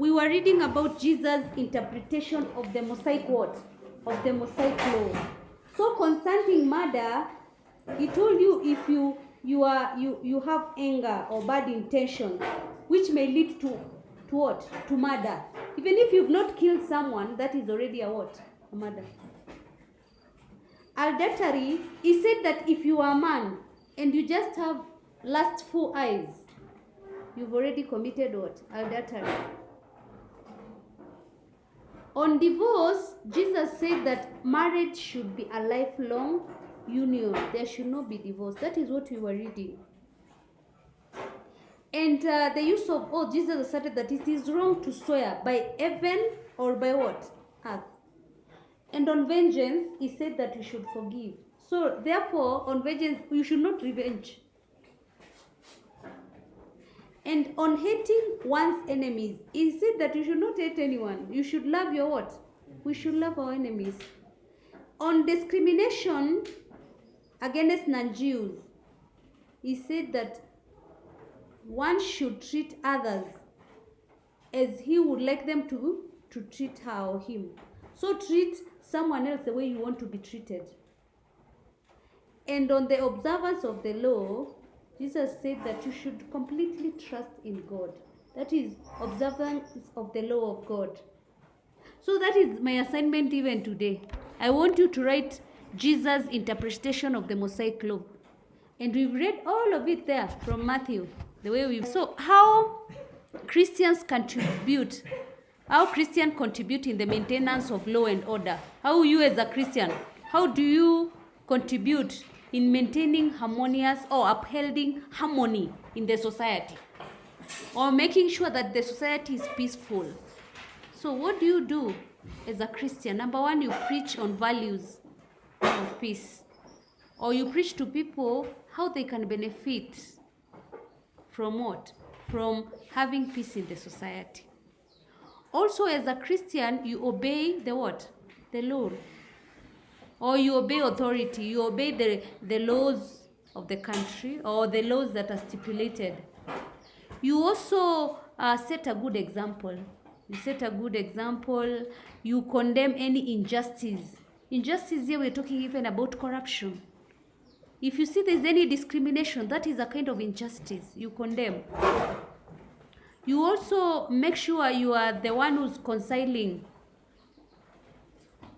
we were reading about Jesus' interpretation of the Mosaic what? Of the Mosaic law. So concerning murder, he told you if you have anger or bad intentions, which may lead to what? To murder. Even if you've not killed someone, that is already a what? A murder. Adultery, he said that if you are a man and you just have lustful eyes, you've already committed what? Adultery. On divorce, Jesus said that marriage should be a lifelong union. There should not be divorce. That is what we were reading. And the use of oath, Jesus asserted that it is wrong to swear by heaven or by what? Earth. And on vengeance, he said that you should forgive. So therefore, on vengeance, you should not revenge. And on hating one's enemies, he said that you should not hate anyone. You should love your what? We should love our enemies. On discrimination against non-Jews, he said that one should treat others as he would like them to treat her or him. So treat someone else the way you want to be treated. And on the observance of the law, Jesus said that you should completely trust in God. That is observance of the law of God. So that is my assignment even today. I want you to write Jesus' interpretation of the Mosaic law. And we've read all of it there from Matthew. So how Christians contribute in the maintenance of law and order. How you as a Christian, how do you contribute in maintaining harmonious or upholding harmony in the society? Or making sure that the society is peaceful. So what do you do as a Christian? Number one, you preach on values of peace. Or you preach to people how they can benefit from what? From having peace in the society. Also, as a Christian, you obey the what? The law. Or you obey authority. You obey the laws of the country or the laws that are stipulated. You also set a good example. You set a good example. You condemn any injustice. Injustice here, we're talking even about corruption. If you see there's any discrimination, that is a kind of injustice. You condemn. You also make sure you are the one who's reconciling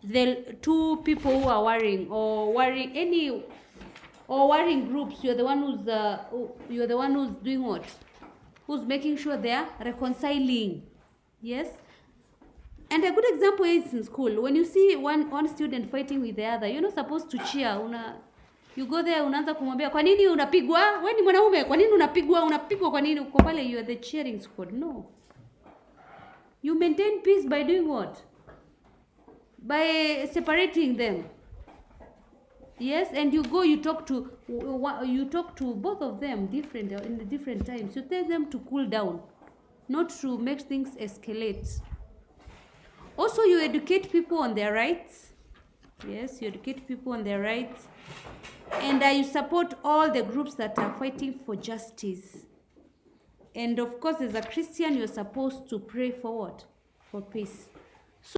the two people who are warring warring groups. You're the one who's doing what? Who's making sure they are reconciling. Yes. And a good example is in school. When you see one student fighting with the other, you're not supposed to cheer. You go there, unaanza kumwambia kwa nini unapigwa? Wewe ni mwanaume, kwa nini unapigwa? Unapigwa kwa nini? Uko pale, you are the cheering squad. No. You maintain peace by doing what? By separating them. Yes, and you go, you talk to both of them in the different times. You tell them to cool down, not to make things escalate. Also, you educate people on their rights. Yes, you educate people on their rights. And you support all the groups that are fighting for justice. And of course, as a Christian, you're supposed to pray for what? For peace.